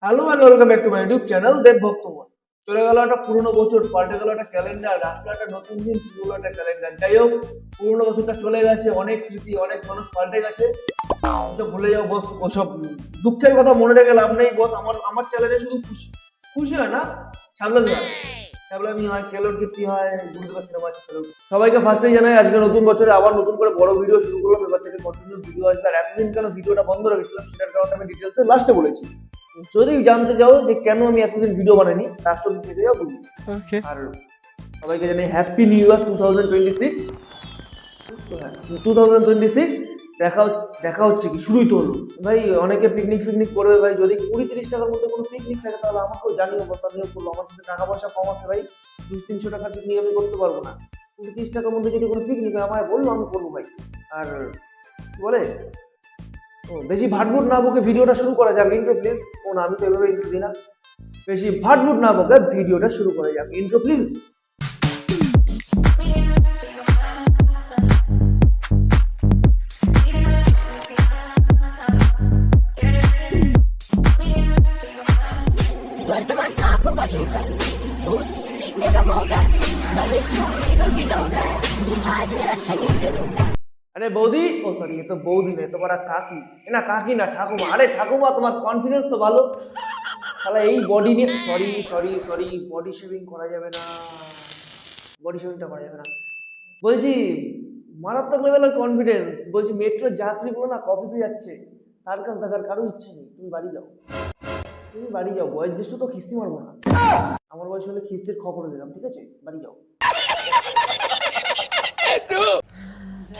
Hello and welcome back to my YouTube channel Deb Bhaktaman. চলে গেল একটা পুরোনো বছর, পাল্টে গেল একটা ক্যালেন্ডার, আসলো একটা নতুন দিন, শুরু হলো একটা ক্যালেন্ডার। যাই হোক, পুরোনো বছরটা চলে গেছে, অনেক স্মৃতি, অনেক মানুষ পাল্টে গেছে। ওসব ভুলে যাও বস, ওসব দুঃখের কথা মনে রেখে লাভ নেই বস। আমার আমার চ্যানেলে শুধু খুশি খুশি হয় না, ছাগল হয়, ছাগলামি হয়, কেলোর কীর্তি হয়, দুর্গা সিনেমা আছে কেলোর। সবাইকে ফার্স্টেই জানাই আজকে নতুন বছরে আবার নতুন করে বড় ভিডিও শুরু করলাম। এবার থেকে কন্টিনিউ ভিডিও আসবে। আর এতদিন কেন ভিডিওটা বন্ধ রেখেছিলাম সেটার কারণে আমি ডিটেলসে লাস্টে বলেছি। যদি জানতে চাও যে কেন আমি এতদিন ভিডিও বানাইনি, লাস্ট অব্দি থেকে যাও বলবো। আর সবাইকে জানাই হ্যাপি নিউ ইয়ার 2026। 2026 দেখা হচ্ছে কি, শুরুই তো হলো ভাই। অনেকে পিকনিক করবে ভাই। যদি 20-30 টাকার মধ্যে কোনো পিকনিক থাকে তাহলে আমাকেও জানিও, বস, আমিও করবো। আমার কাছে টাকা পয়সা কম আছে ভাই, 200-300 টাকার পিকনিক আমি করতে পারবো না। 20-30 টাকার মধ্যে যদি কোনো পিকনিক হয় আমায় বললো, আমি করবো ভাই। আর কি বলে, বেশি ভাটভুট না বকে ভিডিওটা শুরু করা যাক। Intro please. ও না, আমি তো এভাবে ইন্ট্রো দিই না। বেশি ভাটভুট না বকে ভিডিওটা শুরু করা যাক। Intro please. वर्तमान आंखों का झोंका भूत सीखने का मौका भविष्य ईगो की टोका आज मेरा छकिन से धोखा। আরে বৌদি, ও সরি, এ তো বৌদি নয়, তোমার কাকি। না কাকি না, ঠাকুমা। আরে ঠাকুমা, তোমার কনফিডেন্স তো ভালো। শালা এই বডি নিয়ে, sorry sorry sorry, body shaving করা যাবে না, বডি শেভিংটা করা যাবে না বলছি। মারাত্মক লেভেলের কনফিডেন্স বলছি। মেট্রো যাত্রীগুলো না অফিসে যাচ্ছে, সার্কাস দেখার কারো ইচ্ছে নেই। তুমি বাড়ি যাও, তুমি বাড়ি যাও। বয়স জ্যেষ্ঠ তো খিস্তি মারবো না। আমার বয়স হলে খিস্তির খবর দিলাম, ঠিক আছে? বাড়ি যাও।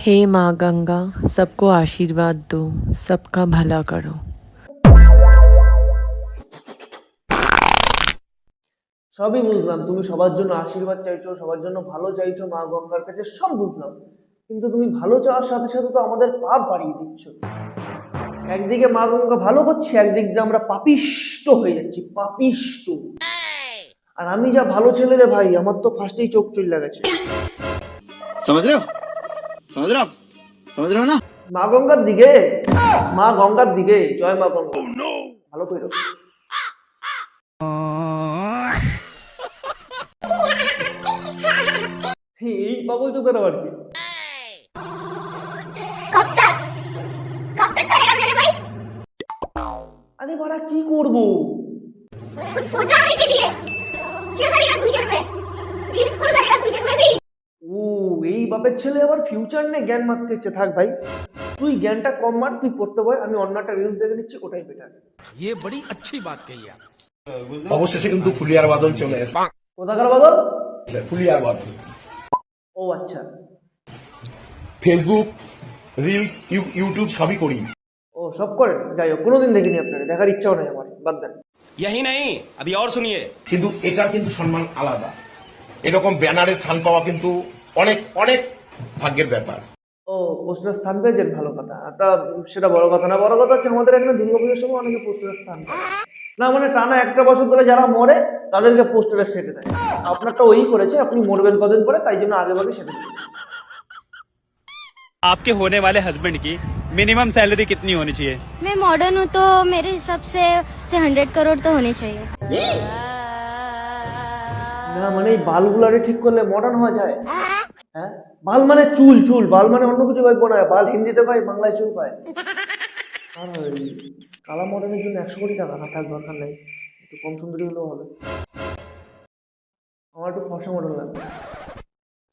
हे माँ गंगा, सबको आशीर्वाद दो, सबका भला करो। সবই বুঝলাম, তুমি সবার জন্য আশীর্বাদ চাইছো, সবার জন্য ভালো চাইছো মা গঙ্গার কাছে, সব বুঝলাম। কিন্তু তুমি ভালো চাওয়ার সাথে সাথে তো আমাদের পাপ বাড়িয়ে দিচ্ছ। একদিকে মা গঙ্গা ভালো করছে, একদিক দিয়ে আমরা পাপিষ্ট হয়ে যাচ্ছি, পাপিষ্ট। আর আমি যা ভালো ছেলে রে ভাই, আমার তো ফার্স্টেই চোখ চলে গেছে। समझ रहे हो समझ रहे हो आप समझ रहे हो ना। মা গঙ্গার দিকে, মা গঙ্গার দিকে, জয় মা গঙ্গা। ভালো করে এই পাগল চোখের আবার কি? আরে বাড়া, কি করবো? ও, এই বাপের ছেলে আবার ফিউচার নিয়ে জ্ঞান মারতে ইচ্ছে। থাক ভাই, তুই জ্ঞানটা কম মার, তুই পড়তে বয়। আমি অন্য একটা রিলস দেখে নিচ্ছি, ওটাই বেটার। ये बड़ी अच्छी बात कही आप। অবশেষে কিন্তু ফুলিয়ার বাদল চলে এসেছে। কোথাকার বদল? ফুলিয়ার বাদল। ও আচ্ছা, ফেসবুক, রিলস, ইউটিউব সবই করি। ও সব করেন। যাই হোক, কোনোদিন দেখিনি আপনাকে, দেখার ইচ্ছাও নাই আমার, বাদ দেন। यही नहीं, अभी और सुनिए। কিন্তু এটা কিন্তু সম্মান আলাদা। এরকম ব্যানারে স্থান পাওয়া কিন্তু অনেক অনেক ভাগ্যের ব্যাপার। ও, পোস্টারের স্থান পেয়েছেন, ভালো কথা। তা সেটা বড় কথা না, বড় কথা হচ্ছে আমাদের এখানে দুর্গাপুজোর সময় অনেকে পোস্টারের স্থান পায় না। মানে টানা একটা বছর ধরে যারা মরে তাদেরকে পোস্টারের সেটে দেয়। আপনারটা ওই করেছে, আপনি মরবেন কদিন পরে, তাই জন্য আগে ভাগে সেটে দিয়েছে। आपके होने वाले हस्बैंड की मिनिमम सैलरी कितनी होनी चाहिए? मैं मॉडर्न हूँ तो मेरे हिसाब से 100 करोड़ तो होनी चाहिए। না মানে এই বালগুলারে ঠিক করলে মডার্ন হওয়া যায়? হ্যাঁ, বাল মানে চুল, চুল। বাল মানে অন্য কিছু ভাববো না। বাল হিন্দিতে কয়, বাংলায় চুল কয়। আর ওই কালা মডার্নের জন্য 100 কোটি টাকা না, থাক, দরকার নেই। একটু কম সুন্দরী হলেও হবে। আমার একটু ফর্সা মডেল লাগবে,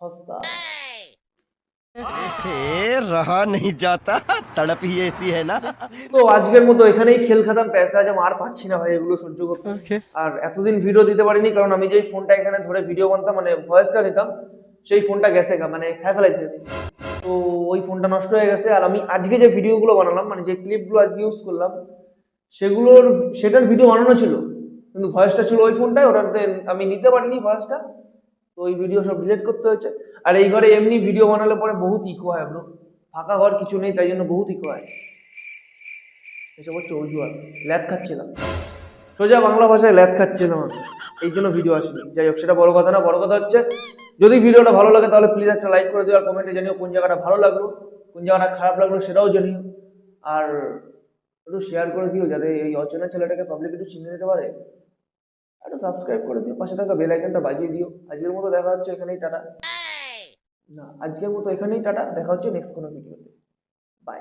ফর্সা। रहा नहीं जाता तड़प ही ऐसी है ना। তো আজকের মতো এখানেই খেল খাতাম। প্যাসে আজ আর পাচ্ছি না ভাই এগুলো সহ্য করতে। আর এতদিন ভিডিও দিতে পারিনি কারণ আমি যেই ফোনটা এখানে ধরে ভিডিও বানতাম, মানে ভয়েসটা নিতাম, সেই ফোনটা গেছে গা, মানে খাই ফেলাইছে। তো ওই ফোনটা নষ্ট হয়ে গেছে। আর আমি আজকে যে ভিডিওগুলো বানালাম, মানে যে ক্লিপগুলো আজকে ইউজ করলাম, সেটার ভিডিও বানানো ছিল, কিন্তু ভয়েসটা ছিল ওই ফোনটায়। ওটাতে আমি নিতে পারিনি ভয়েসটা, তো ওই ভিডিও সব ডিলিট করতে হয়েছে। আর এই ঘরে এমনি ভিডিও বানালে পরে বহুত ইকো হয় ব্রো। ফাঁকা ঘর কিছু নেই, তাই জন্য বহুত ইকো হয়। এসব হচ্ছে অজুহাত। ল্যাদ খাচ্ছিলাম, সোজা বাংলা ভাষায় ল্যাদ খাচ্ছিলাম, এই জন্য ভিডিও আসেনি। যাই হোক, সেটা বড় কথা না। বড় কথা হচ্ছে, যদি ভিডিওটা ভালো লাগে তাহলে প্লিজ একটা লাইক করে দিও। আর কমেন্টে জানিও কোন জায়গাটা ভালো লাগলো, কোন জায়গাটা খারাপ লাগলো, সেটাও জানিও। আর একটু শেয়ার করে দিও যাতে এই অচেনা ছেলেটাকে পাবলিক একটু চিনে নিতে পারে। একটু সাবস্ক্রাইব করে দিও, পাশে থাকা বেল আইকনটা বাজিয়ে দিও। আজকের মতো দেখা হচ্ছে এখানেই, টাটা। না, আজকের মতো এখানেই টাটা, দেখা হচ্ছে নেক্সট কোনো ভিডিওতে। বাই।